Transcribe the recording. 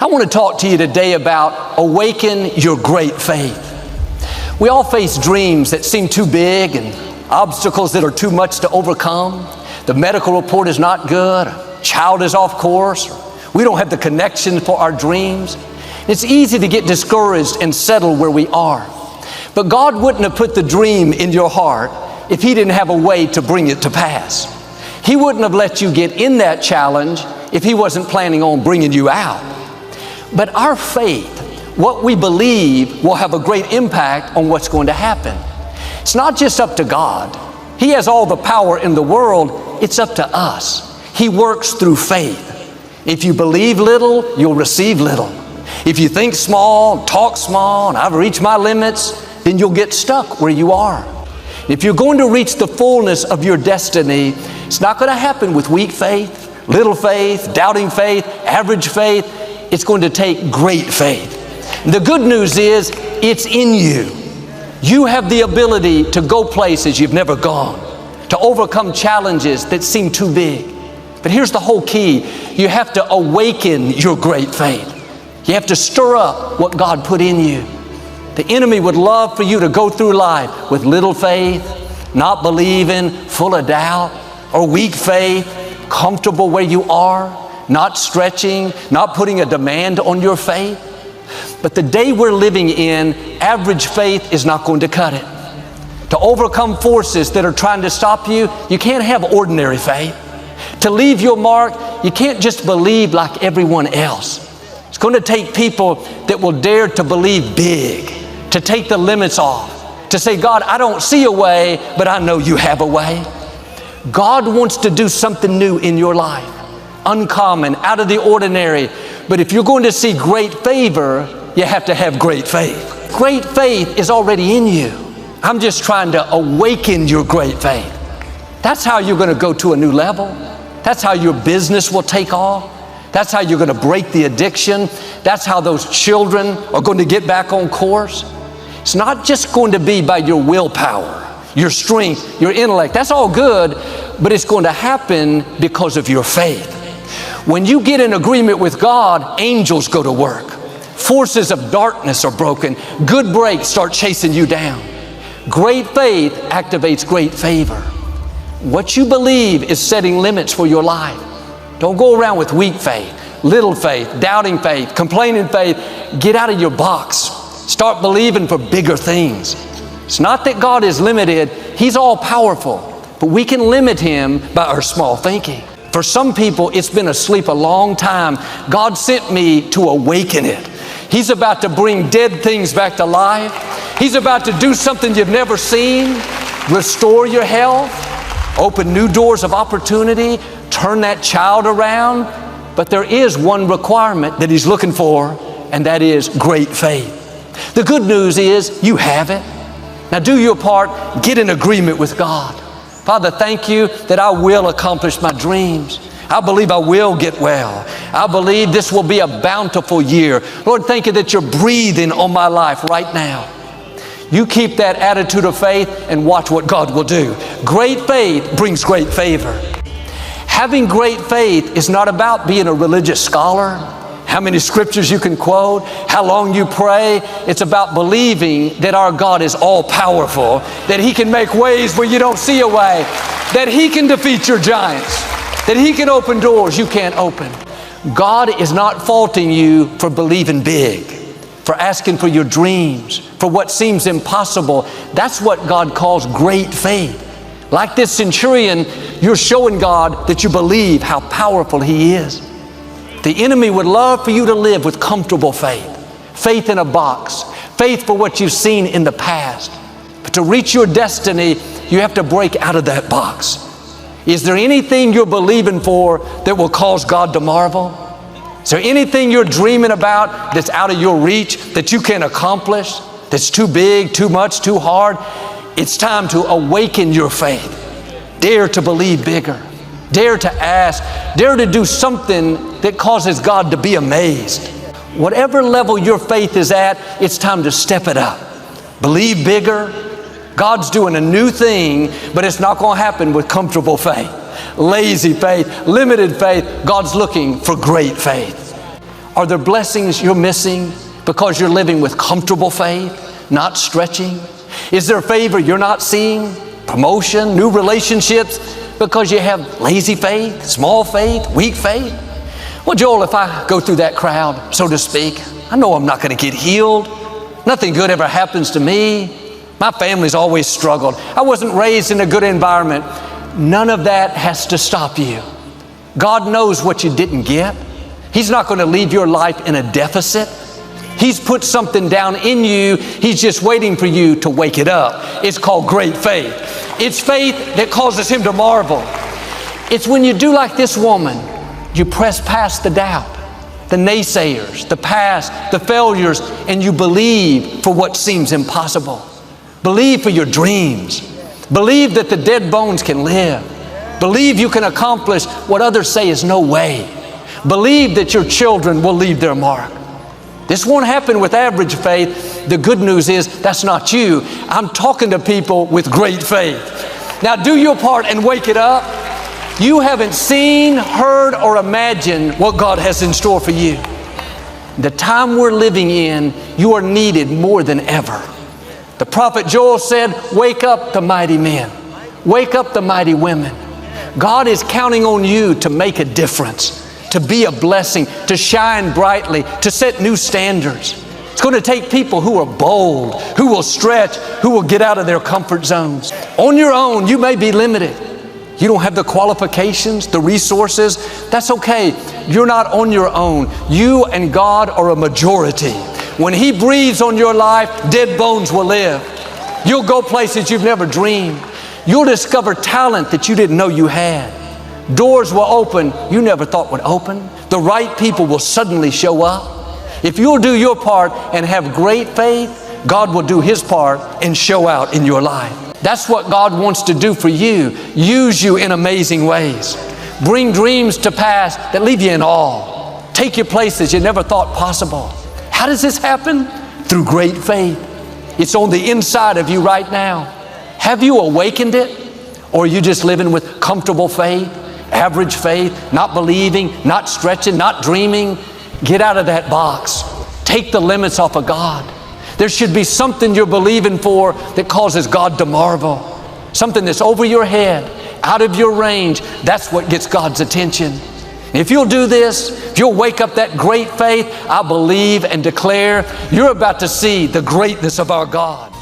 I want to talk to you today about awaken your great faith. We all face dreams that seem too big and obstacles that are too much to overcome. The medical report is not good, a child is off course, we don't have the connection for our dreams. It's easy to get discouraged and settle where we are. But God wouldn't have put the dream in your heart if He didn't have a way to bring it to pass. He wouldn't have let you get in that challenge if He wasn't planning on bringing you out. But our faith, what we believe, will have a great impact on what's going to happen. It's not just up to God. He has all the power in the world. It's up to us. He works through faith. If you believe little, you'll receive little. If you think small, talk small, and I've reached my limits, then you'll get stuck where you are. If you're going to reach the fullness of your destiny, it's not going to happen with weak faith, little faith, doubting faith, average faith. It's going to take great faith. The good news is it's in you. You have the ability to go places you've never gone, to overcome challenges that seem too big. But here's the whole key. You have to awaken your great faith. You have to stir up what God put in you. The enemy would love for you to go through life with little faith, not believing, full of doubt, or weak faith, comfortable where you are, not stretching, not putting a demand on your faith. But the day we're living in, average faith is not going to cut it. To overcome forces that are trying to stop you, you can't have ordinary faith. To leave your mark, you can't just believe like everyone else. It's going to take people that will dare to believe big, to take the limits off, to say, God, I don't see a way, but I know you have a way. God wants to do something new in your life, uncommon, out of the ordinary. But if you're going to see great favor, you have to have great faith. Great faith is already in you. I'm just trying to awaken your great faith. That's how you're going to go to a new level. That's how your business will take off. That's how you're going to break the addiction. That's how those children are going to get back on course. It's not just going to be by your willpower, your strength, your intellect. That's all good, but it's going to happen because of your faith. When you get in agreement with God, angels go to work. Forces of darkness are broken. Good breaks start chasing you down. Great faith activates great favor. What you believe is setting limits for your life. Don't go around with weak faith, little faith, doubting faith, complaining faith. Get out of your box. Start believing for bigger things. It's not that God is limited. He's all powerful, but we can limit Him by our small thinking. For some people, it's been asleep a long time. God sent me to awaken it. He's about to bring dead things back to life. He's about to do something you've never seen. Restore your health. Open new doors of opportunity. Turn that child around. But there is one requirement that He's looking for, and that is great faith. The good news is you have it. Now do your part. Get in agreement with God. Father, thank you that I will accomplish my dreams. I believe I will get well. I believe this will be a bountiful year. Lord, thank you that you're breathing on my life right now. You keep that attitude of faith and watch what God will do. Great faith brings great favor. Having great faith is not about being a religious scholar, how many scriptures you can quote, how long you pray. It's about believing that our God is all powerful, that He can make ways where you don't see a way, that He can defeat your giants, that He can open doors you can't open. God is not faulting you for believing big, for asking for your dreams, for what seems impossible. That's what God calls great faith. Like this centurion, you're showing God that you believe how powerful He is. The enemy would love for you to live with comfortable faith, faith in a box, faith for what you've seen in the past. But to reach your destiny, you have to break out of that box. Is there anything you're believing for that will cause God to marvel? Is there anything you're dreaming about that's out of your reach, that you can't accomplish, that's too big, too much, too hard? It's time to awaken your faith. Dare to believe bigger. Dare to ask. Dare to do something that causes God to be amazed. Whatever level your faith is at, it's time to step it up. Believe bigger. God's doing a new thing, but it's not going to happen with comfortable faith, lazy faith, limited faith. God's looking for great faith. Are there blessings you're missing because you're living with comfortable faith, not stretching? Is there favor you're not seeing? Promotion, new relationships, because you have lazy faith, small faith, weak faith? Well, Joel, if I go through that crowd, so to speak, I know I'm not going to get healed. Nothing good ever happens to me. My family's always struggled. I wasn't raised in a good environment. None of that has to stop you. God knows what you didn't get. He's not going to leave your life in a deficit. He's put something down in you. He's just waiting for you to wake it up. It's called great faith. It's faith that causes Him to marvel. It's when you do like this woman, you press past the doubt, the naysayers, the past, the failures, and you believe for what seems impossible. Believe for your dreams. Believe that the dead bones can live. Believe you can accomplish what others say is no way. Believe that your children will leave their mark. This won't happen with average faith. The good news is that's not you. I'm talking to people with great faith. Now do your part and wake it up. You haven't seen, heard, or imagined what God has in store for you. The time we're living in, you are needed more than ever. The prophet Joel said, wake up the mighty men. Wake up the mighty women. God is counting on you to make a difference, to be a blessing, to shine brightly, to set new standards. It's going to take people who are bold, who will stretch, who will get out of their comfort zones. On your own, you may be limited. You don't have the qualifications, the resources. That's okay. You're not on your own. You and God are a majority. When He breathes on your life, dead bones will live. You'll go places you've never dreamed. You'll discover talent that you didn't know you had. Doors will open you never thought would open. The right people will suddenly show up. If you'll do your part and have great faith, God will do His part and show out in your life. That's what God wants to do for you. Use you in amazing ways. Bring dreams to pass that leave you in awe. Take you places you never thought possible. How does this happen? Through great faith. It's on the inside of you right now. Have you awakened it? Or are you just living with comfortable faith, average faith, not believing, not stretching, not dreaming? Get out of that box. Take the limits off of God. There should be something you're believing for that causes God to marvel. Something that's over your head, out of your range. That's what gets God's attention. If you'll do this, if you'll wake up that great faith, I believe and declare you're about to see the greatness of our God.